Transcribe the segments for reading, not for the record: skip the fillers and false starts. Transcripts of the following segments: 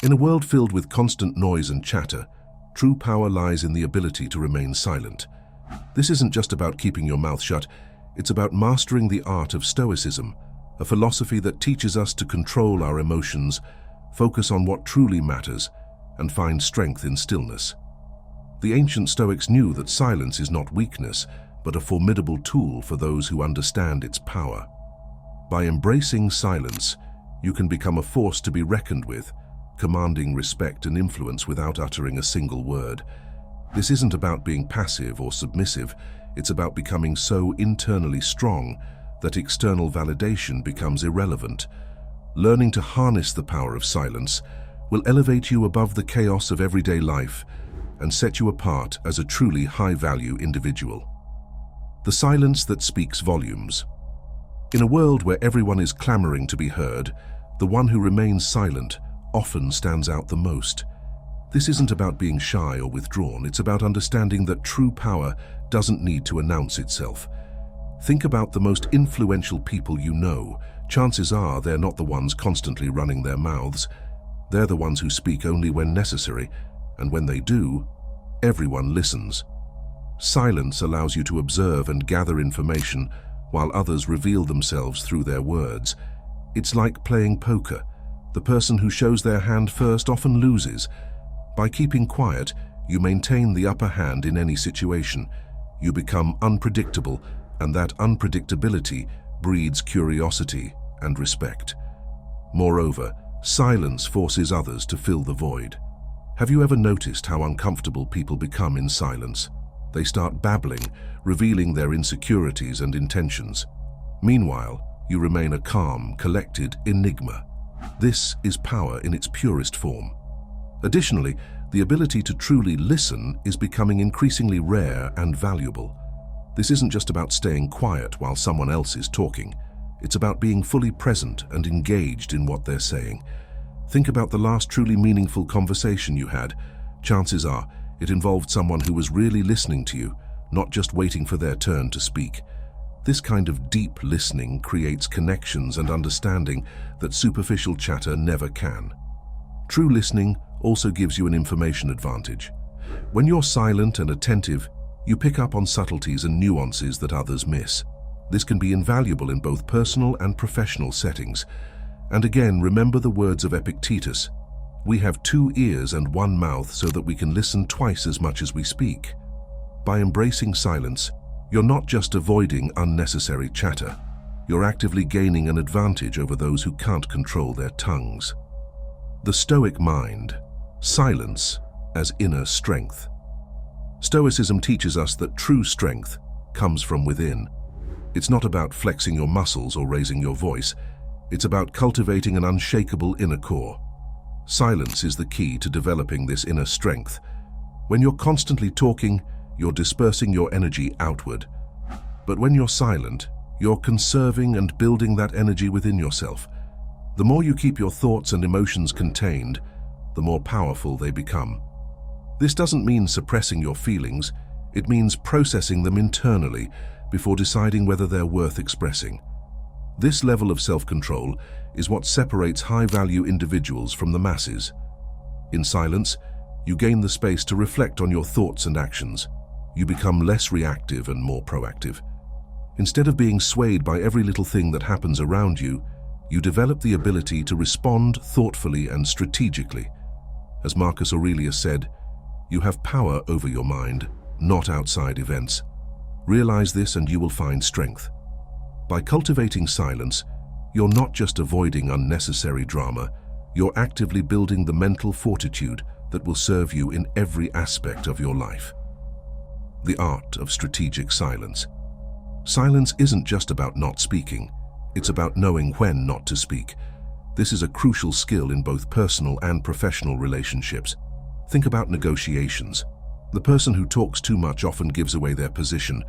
In a world filled with constant noise and chatter, true power lies in the ability to remain silent. This isn't just about keeping your mouth shut, it's about mastering the art of Stoicism, a philosophy that teaches us to control our emotions, focus on what truly matters, and find strength in stillness. The ancient Stoics knew that silence is not weakness, but a formidable tool for those who understand its power. By embracing silence, you can become a force to be reckoned with, commanding respect and influence without uttering a single word. This isn't about being passive or submissive, it's about becoming so internally strong that external validation becomes irrelevant. Learning to harness the power of silence will elevate you above the chaos of everyday life and set you apart as a truly high-value individual. The silence that speaks volumes. In a world where everyone is clamoring to be heard, the one who remains silent often stands out the most. This isn't about being shy or withdrawn, it's about understanding that true power doesn't need to announce itself. Think about the most influential people you know. Chances are they're not the ones constantly running their mouths. They're the ones who speak only when necessary, and when they do, everyone listens. Silence allows you to observe and gather information while others reveal themselves through their words. It's like playing poker. The person who shows their hand first often loses. By keeping quiet, you maintain the upper hand in any situation. You become unpredictable, and that unpredictability breeds curiosity and respect. Moreover, silence forces others to fill the void. Have you ever noticed how uncomfortable people become in silence? They start babbling, revealing their insecurities and intentions. Meanwhile, you remain a calm, collected enigma. This is power in its purest form. Additionally, the ability to truly listen is becoming increasingly rare and valuable. This isn't just about staying quiet while someone else is talking. It's about being fully present and engaged in what they're saying. Think about the last truly meaningful conversation you had. Chances are, it involved someone who was really listening to you, not just waiting for their turn to speak. This kind of deep listening creates connections and understanding that superficial chatter never can. True listening also gives you an information advantage. When you're silent and attentive, you pick up on subtleties and nuances that others miss. This can be invaluable in both personal and professional settings. And again, remember the words of Epictetus: "We have 2 ears and 1 mouth so that we can listen twice as much as we speak." By embracing silence, you're not just avoiding unnecessary chatter, you're actively gaining an advantage over those who can't control their tongues. The Stoic mind. Silence as inner strength. Stoicism teaches us that true strength comes from within. It's not about flexing your muscles or raising your voice. It's about cultivating an unshakable inner core. Silence is the key to developing this inner strength. When you're constantly talking, you're dispersing your energy outward. But when you're silent, you're conserving and building that energy within yourself. The more you keep your thoughts and emotions contained, the more powerful they become. This doesn't mean suppressing your feelings, it means processing them internally before deciding whether they're worth expressing. This level of self-control is what separates high-value individuals from the masses. In silence, you gain the space to reflect on your thoughts and actions. You become less reactive and more proactive. Instead of being swayed by every little thing that happens around you, you develop the ability to respond thoughtfully and strategically. As Marcus Aurelius said, "You have power over your mind, not outside events." Realize this and you will find strength. By cultivating silence, you're not just avoiding unnecessary drama, you're actively building the mental fortitude that will serve you in every aspect of your life. The art of strategic silence. Silence isn't just about not speaking, it's about knowing when not to speak. This is a crucial skill in both personal and professional relationships. Think about negotiations. The person who talks too much often gives away their position,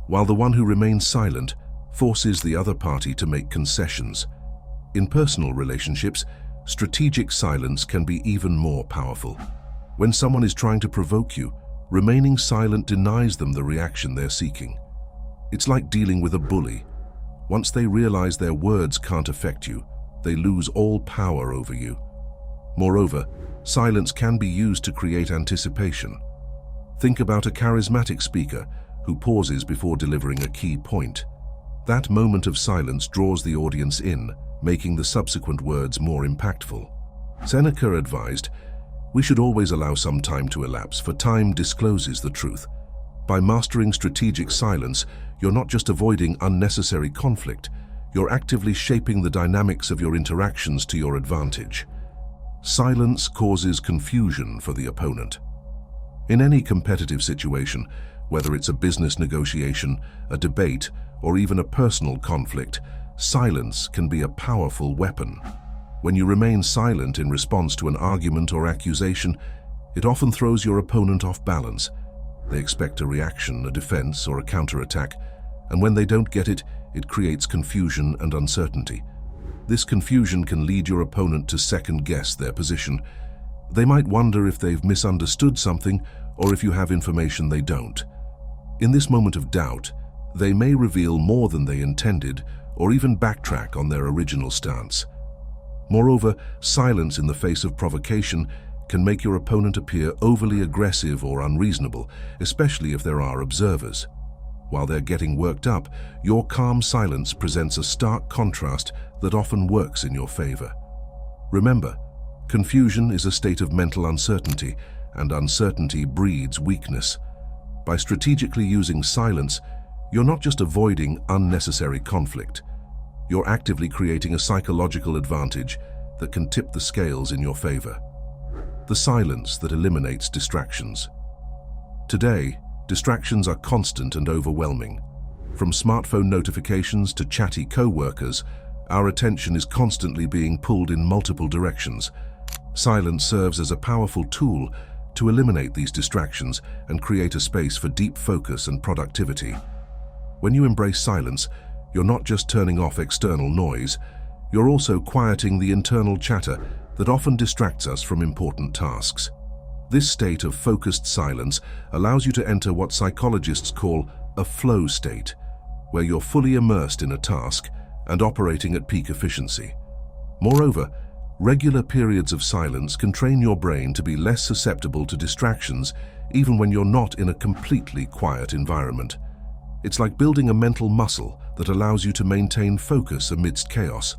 while the one who remains silent forces the other party to make concessions. In personal relationships, strategic silence can be even more powerful. When someone is trying to provoke you, remaining silent denies them the reaction they're seeking. It's like dealing with a bully. Once they realize their words can't affect you, they lose all power over you. Moreover, silence can be used to create anticipation. Think about a charismatic speaker who pauses before delivering a key point. That moment of silence draws the audience in, making the subsequent words more impactful. Seneca advised, "We should always allow some time to elapse, for time discloses the truth." By mastering strategic silence, you're not just avoiding unnecessary conflict, you're actively shaping the dynamics of your interactions to your advantage. Silence causes confusion for the opponent. In any competitive situation, whether it's a business negotiation, a debate, or even a personal conflict, silence can be a powerful weapon. When you remain silent in response to an argument or accusation, it often throws your opponent off balance. They expect a reaction, a defense, or a counterattack, and when they don't get it, it creates confusion and uncertainty. This confusion can lead your opponent to second-guess their position. They might wonder if they've misunderstood something or if you have information they don't. In this moment of doubt, they may reveal more than they intended or even backtrack on their original stance. Moreover, silence in the face of provocation can make your opponent appear overly aggressive or unreasonable, especially if there are observers. While they're getting worked up, your calm silence presents a stark contrast that often works in your favor. Remember, confusion is a state of mental uncertainty, and uncertainty breeds weakness. By strategically using silence, you're not just avoiding unnecessary conflict. You're actively creating a psychological advantage that can tip the scales in your favor. The silence that eliminates distractions. Today, distractions are constant and overwhelming. From smartphone notifications to chatty co-workers, our attention is constantly being pulled in multiple directions. Silence serves as a powerful tool to eliminate these distractions and create a space for deep focus and productivity. When you embrace silence, you're not just turning off external noise, you're also quieting the internal chatter that often distracts us from important tasks. This state of focused silence allows you to enter what psychologists call a flow state, where you're fully immersed in a task and operating at peak efficiency. Moreover, regular periods of silence can train your brain to be less susceptible to distractions, even when you're not in a completely quiet environment. It's like building a mental muscle that allows you to maintain focus amidst chaos.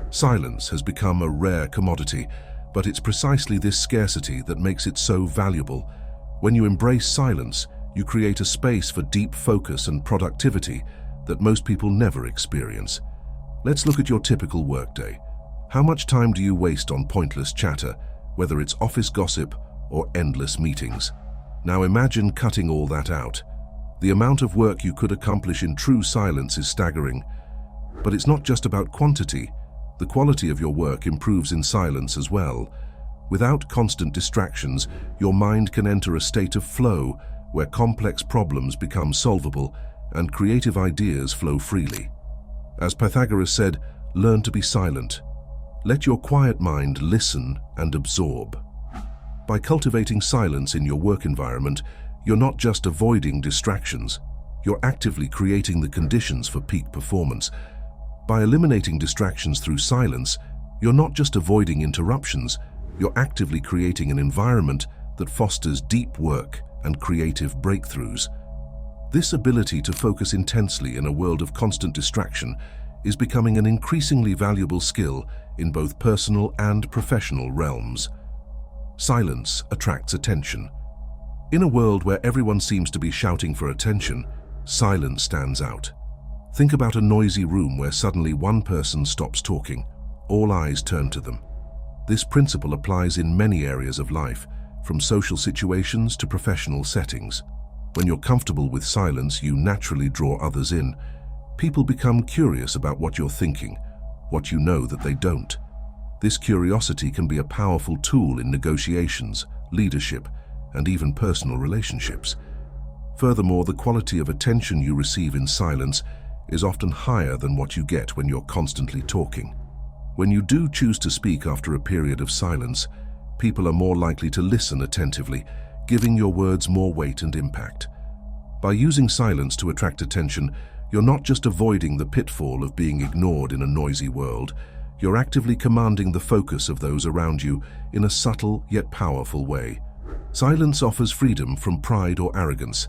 Silence has become a rare commodity, but it's precisely this scarcity that makes it so valuable. When you embrace silence, you create a space for deep focus and productivity that most people never experience. Let's look at your typical workday. How much time do you waste on pointless chatter, whether it's office gossip or endless meetings? Now imagine cutting all that out. The amount of work you could accomplish in true silence is staggering. But it's not just about quantity. The quality of your work improves in silence as well. Without constant distractions, your mind can enter a state of flow where complex problems become solvable and creative ideas flow freely. As Pythagoras said, learn to be silent. Let your quiet mind listen and absorb. By cultivating silence in your work environment, you're not just avoiding distractions, you're actively creating the conditions for peak performance. By eliminating distractions through silence, you're not just avoiding interruptions, you're actively creating an environment that fosters deep work and creative breakthroughs. This ability to focus intensely in a world of constant distraction is becoming an increasingly valuable skill in both personal and professional realms. Silence attracts attention. In a world where everyone seems to be shouting for attention, silence stands out. Think about a noisy room where suddenly one person stops talking. All eyes turn to them. This principle applies in many areas of life, from social situations to professional settings. When you're comfortable with silence, you naturally draw others in. People become curious about what you're thinking, what you know that they don't. This curiosity can be a powerful tool in negotiations, leadership, and even personal relationships. Furthermore, the quality of attention you receive in silence is often higher than what you get when you're constantly talking. When you do choose to speak after a period of silence, people are more likely to listen attentively, giving your words more weight and impact. By using silence to attract attention, you're not just avoiding the pitfall of being ignored in a noisy world, you're actively commanding the focus of those around you in a subtle yet powerful way. Silence offers freedom from pride or arrogance.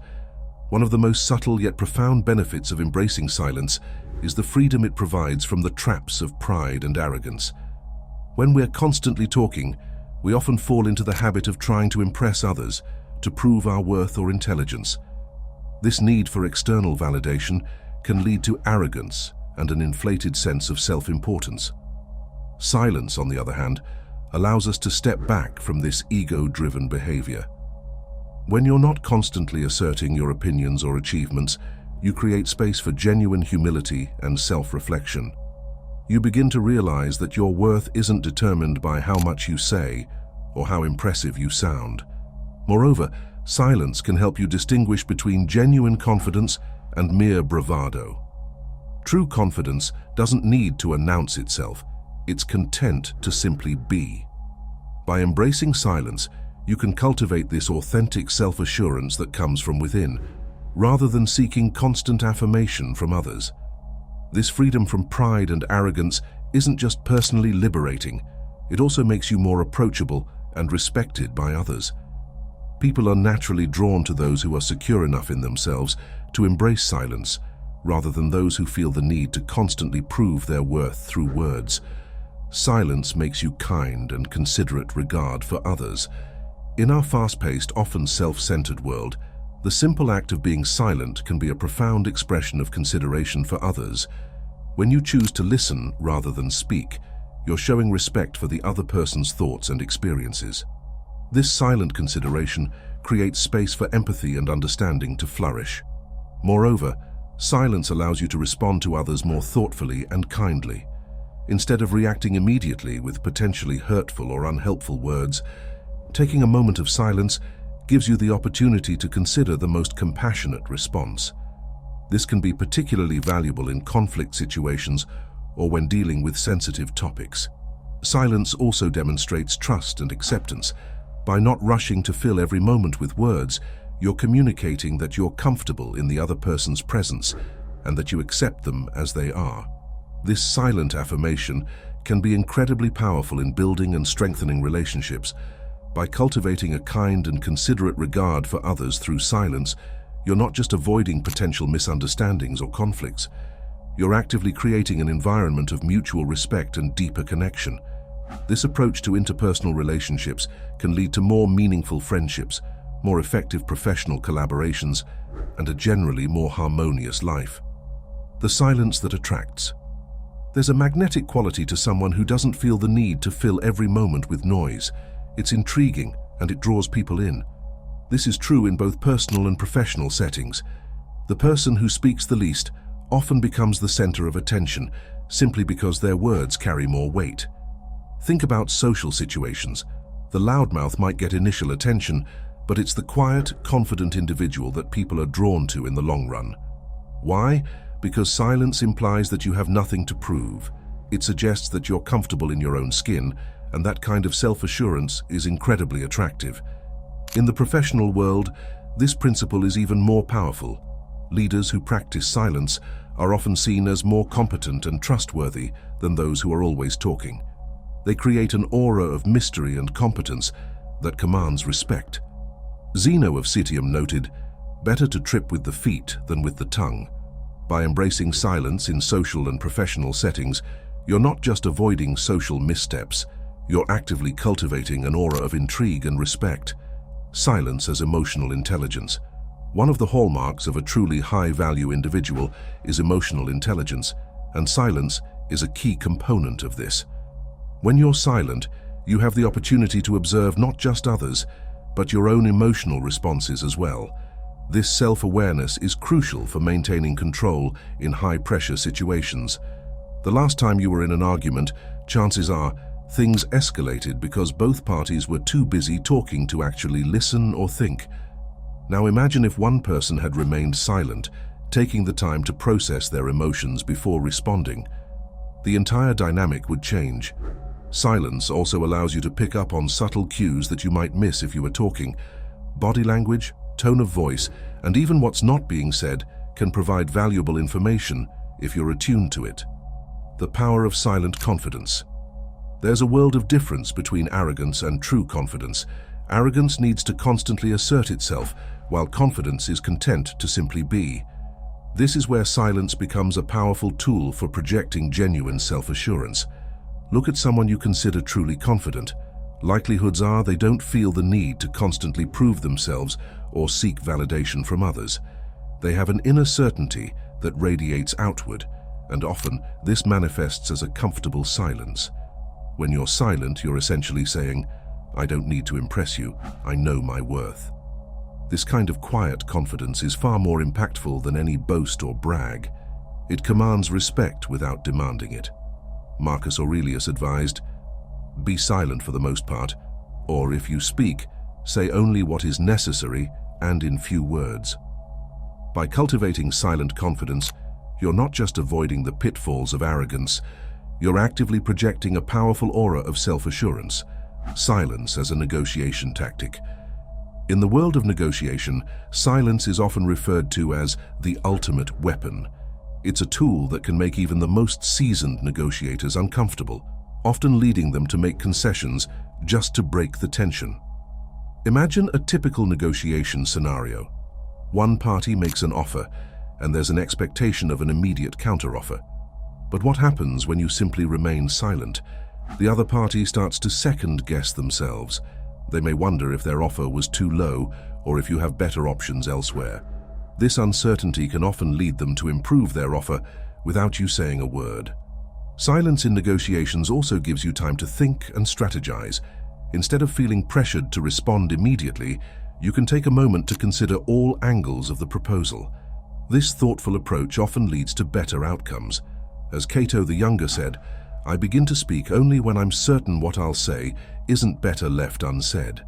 One of the most subtle yet profound benefits of embracing silence is the freedom it provides from the traps of pride and arrogance. When we're constantly talking, we often fall into the habit of trying to impress others, to prove our worth or intelligence. This need for external validation can lead to arrogance and an inflated sense of self-importance. Silence, on the other hand, allows us to step back from this ego-driven behavior. When you're not constantly asserting your opinions or achievements, you create space for genuine humility and self-reflection. You begin to realize that your worth isn't determined by how much you say or how impressive you sound. Moreover, silence can help you distinguish between genuine confidence and mere bravado. True confidence doesn't need to announce itself. It's content to simply be. By embracing silence, you can cultivate this authentic self-assurance that comes from within, rather than seeking constant affirmation from others. This freedom from pride and arrogance isn't just personally liberating, it also makes you more approachable and respected by others. People are naturally drawn to those who are secure enough in themselves to embrace silence, rather than those who feel the need to constantly prove their worth through words. Silence makes you kind and considerate regard for others. In our fast-paced, often self-centered world, the simple act of being silent can be a profound expression of consideration for others. When you choose to listen rather than speak, you're showing respect for the other person's thoughts and experiences. This silent consideration creates space for empathy and understanding to flourish. Moreover, silence allows you to respond to others more thoughtfully and kindly. Instead of reacting immediately with potentially hurtful or unhelpful words, taking a moment of silence gives you the opportunity to consider the most compassionate response. This can be particularly valuable in conflict situations or when dealing with sensitive topics. Silence also demonstrates trust and acceptance. By not rushing to fill every moment with words, you're communicating that you're comfortable in the other person's presence and that you accept them as they are. This silent affirmation can be incredibly powerful in building and strengthening relationships. By cultivating a kind and considerate regard for others through silence, you're not just avoiding potential misunderstandings or conflicts. You're actively creating an environment of mutual respect and deeper connection. This approach to interpersonal relationships can lead to more meaningful friendships, more effective professional collaborations, and a generally more harmonious life. The silence that attracts. There's a magnetic quality to someone who doesn't feel the need to fill every moment with noise. It's intriguing and it draws people in. This is true in both personal and professional settings. The person who speaks the least often becomes the center of attention simply because their words carry more weight. Think about social situations. The loudmouth might get initial attention, but it's the quiet, confident individual that people are drawn to in the long run. Why? Because silence implies that you have nothing to prove. It suggests that you're comfortable in your own skin, and that kind of self-assurance is incredibly attractive. In the professional world, this principle is even more powerful. Leaders who practice silence are often seen as more competent and trustworthy than those who are always talking. They create an aura of mystery and competence that commands respect. Zeno of Citium noted, "Better to trip with the feet than with the tongue." By embracing silence in social and professional settings, you're not just avoiding social missteps, you're actively cultivating an aura of intrigue and respect. Silence as emotional intelligence. One of the hallmarks of a truly high-value individual is emotional intelligence, and silence is a key component of this. When you're silent, you have the opportunity to observe not just others, but your own emotional responses as well. This self-awareness is crucial for maintaining control in high-pressure situations. The last time you were in an argument, chances are things escalated because both parties were too busy talking to actually listen or think. Now imagine if one person had remained silent, taking the time to process their emotions before responding. The entire dynamic would change. Silence also allows you to pick up on subtle cues that you might miss if you were talking. Body language, tone of voice, and even what's not being said can provide valuable information if you're attuned to it. The power of silent confidence. There's a world of difference between arrogance and true confidence. Arrogance needs to constantly assert itself, while confidence is content to simply be. This is where silence becomes a powerful tool for projecting genuine self-assurance. Look at someone you consider truly confident. Likelihoods are they don't feel the need to constantly prove themselves or seek validation from others. They have an inner certainty that radiates outward, and often this manifests as a comfortable silence. When you're silent, you're essentially saying, "I don't need to impress you, I know my worth." This kind of quiet confidence is far more impactful than any boast or brag. It commands respect without demanding it. Marcus Aurelius advised, "Be silent for the most part, or if you speak, say only what is necessary and in few words." By cultivating silent confidence, you're not just avoiding the pitfalls of arrogance, you're actively projecting a powerful aura of self-assurance, silence as a negotiation tactic. In the world of negotiation, silence is often referred to as the ultimate weapon. It's a tool that can make even the most seasoned negotiators uncomfortable, often leading them to make concessions just to break the tension. Imagine a typical negotiation scenario. One party makes an offer, and there's an expectation of an immediate counteroffer. But what happens when you simply remain silent? The other party starts to second-guess themselves. They may wonder if their offer was too low or if you have better options elsewhere. This uncertainty can often lead them to improve their offer without you saying a word. Silence in negotiations also gives you time to think and strategize. Instead of feeling pressured to respond immediately, you can take a moment to consider all angles of the proposal. This thoughtful approach often leads to better outcomes. As Cato the Younger said, "I begin to speak only when I'm certain what I'll say isn't better left unsaid."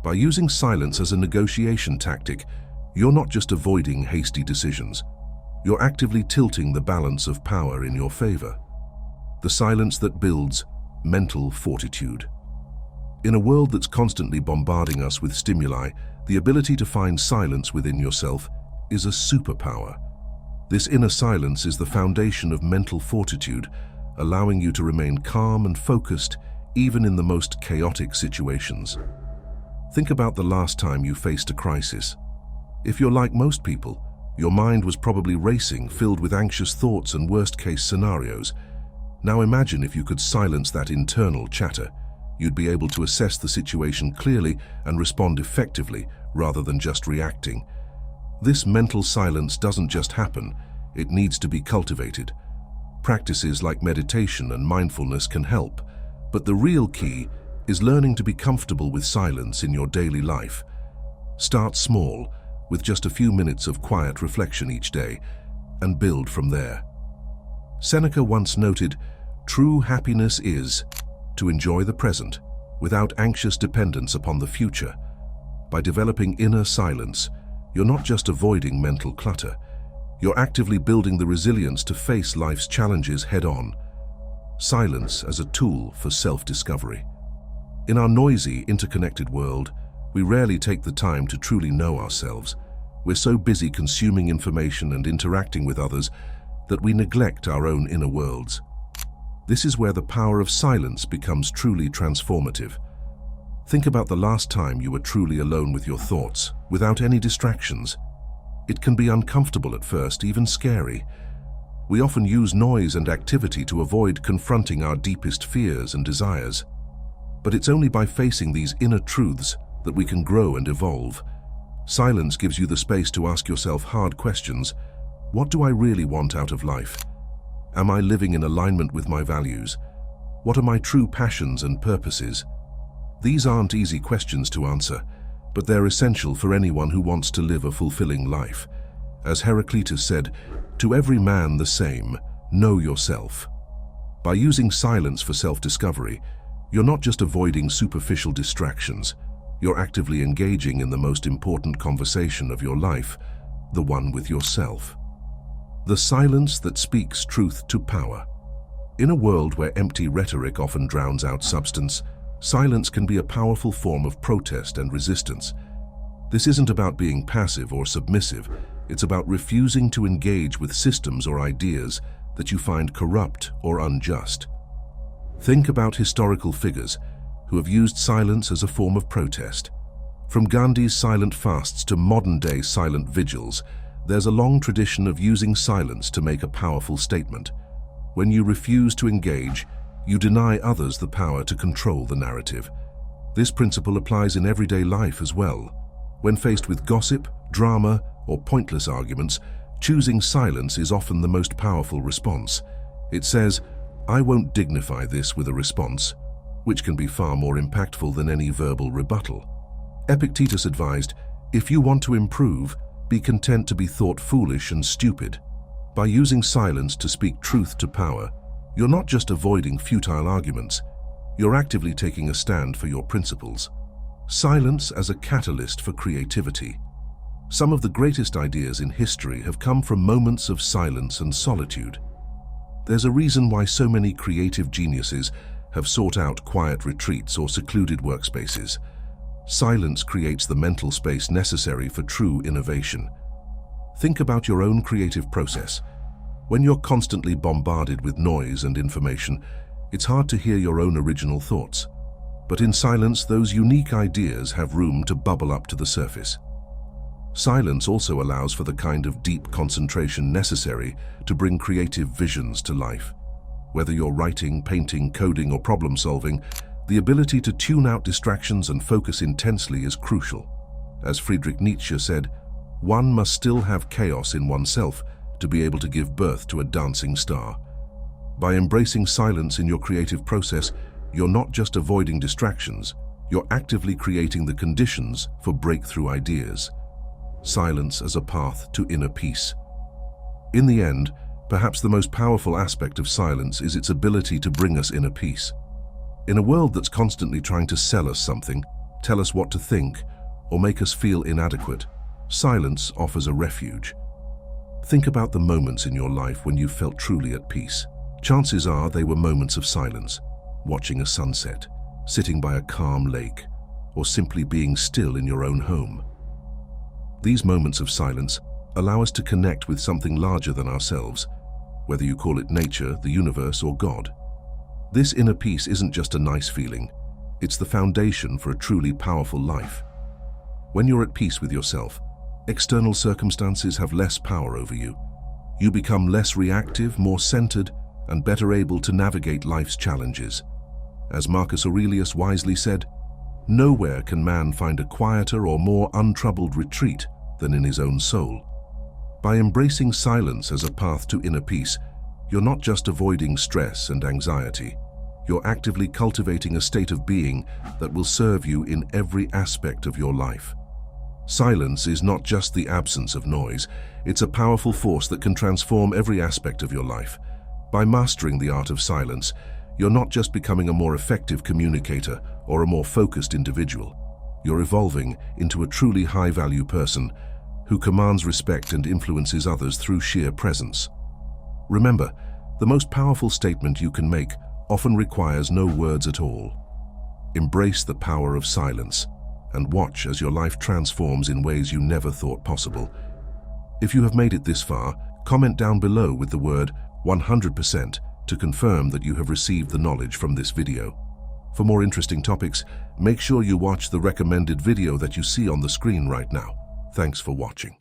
By using silence as a negotiation tactic, you're not just avoiding hasty decisions. You're actively tilting the balance of power in your favor. The silence that builds mental fortitude. In a world that's constantly bombarding us with stimuli, the ability to find silence within yourself is a superpower. This inner silence is the foundation of mental fortitude, allowing you to remain calm and focused even in the most chaotic situations. Think about the last time you faced a crisis. If you're like most people, your mind was probably racing, filled with anxious thoughts and worst-case scenarios. Now imagine if you could silence that internal chatter. You'd be able to assess the situation clearly and respond effectively rather than just reacting. This mental silence doesn't just happen, it needs to be cultivated. Practices like meditation and mindfulness can help, but the real key is learning to be comfortable with silence in your daily life. Start small, with just a few minutes of quiet reflection each day, and build from there. Seneca once noted, "True happiness is to enjoy the present without anxious dependence upon the future." By developing inner silence, you're not just avoiding mental clutter, you're actively building the resilience to face life's challenges head-on. Silence as a tool for self-discovery. In our noisy, interconnected world, we rarely take the time to truly know ourselves. We're so busy consuming information and interacting with others that we neglect our own inner worlds. This is where the power of silence becomes truly transformative. Think about the last time you were truly alone with your thoughts, without any distractions. It can be uncomfortable at first, even scary. We often use noise and activity to avoid confronting our deepest fears and desires. But it's only by facing these inner truths that we can grow and evolve. Silence gives you the space to ask yourself hard questions. What do I really want out of life? Am I living in alignment with my values? What are my true passions and purposes? These aren't easy questions to answer, but they're essential for anyone who wants to live a fulfilling life. As Heraclitus said, "To every man the same, know yourself." By using silence for self-discovery, you're not just avoiding superficial distractions, you're actively engaging in the most important conversation of your life, the one with yourself. The silence that speaks truth to power. In a world where empty rhetoric often drowns out substance, silence can be a powerful form of protest and resistance. This isn't about being passive or submissive, it's about refusing to engage with systems or ideas that you find corrupt or unjust. Think about historical figures who have used silence as a form of protest. From Gandhi's silent fasts to modern-day silent vigils, there's a long tradition of using silence to make a powerful statement. When you refuse to engage, you deny others the power to control the narrative. This principle applies in everyday life as well. When faced with gossip, drama, or pointless arguments, choosing silence is often the most powerful response. It says, "I won't dignify this with a response," which can be far more impactful than any verbal rebuttal. Epictetus advised, "If you want to improve, be content to be thought foolish and stupid." By using silence to speak truth to power, you're not just avoiding futile arguments, you're actively taking a stand for your principles. Silence as a catalyst for creativity. Some of the greatest ideas in history have come from moments of silence and solitude. There's a reason why so many creative geniuses have sought out quiet retreats or secluded workspaces. Silence creates the mental space necessary for true innovation. Think about your own creative process. When you're constantly bombarded with noise and information, it's hard to hear your own original thoughts. But in silence, those unique ideas have room to bubble up to the surface. Silence also allows for the kind of deep concentration necessary to bring creative visions to life. Whether you're writing, painting, coding, or problem-solving, the ability to tune out distractions and focus intensely is crucial. As Friedrich Nietzsche said, "One must still have chaos in oneself to be able to give birth to a dancing star." By embracing silence in your creative process, you're not just avoiding distractions, you're actively creating the conditions for breakthrough ideas. Silence as a path to inner peace. In the end, perhaps the most powerful aspect of silence is its ability to bring us inner peace. In a world that's constantly trying to sell us something, tell us what to think, or make us feel inadequate, silence offers a refuge. Think about the moments in your life when you felt truly at peace. Chances are they were moments of silence, watching a sunset, sitting by a calm lake, or simply being still in your own home. These moments of silence allow us to connect with something larger than ourselves, whether you call it nature, the universe, or God. This inner peace isn't just a nice feeling, it's the foundation for a truly powerful life. When you're at peace with yourself, external circumstances have less power over you. You become less reactive, more centered, and better able to navigate life's challenges. As Marcus Aurelius wisely said, "Nowhere can man find a quieter or more untroubled retreat than in his own soul." By embracing silence as a path to inner peace, you're not just avoiding stress and anxiety. You're actively cultivating a state of being that will serve you in every aspect of your life. Silence is not just the absence of noise, it's a powerful force that can transform every aspect of your life. By mastering the art of silence, you're not just becoming a more effective communicator or a more focused individual. You're evolving into a truly high-value person who commands respect and influences others through sheer presence. Remember, the most powerful statement you can make often requires no words at all. Embrace the power of silence and watch as your life transforms in ways you never thought possible. If you have made it this far, comment down below with the word 100% to confirm that you have received the knowledge from this video. For more interesting topics, make sure you watch the recommended video that you see on the screen right now. Thanks for watching.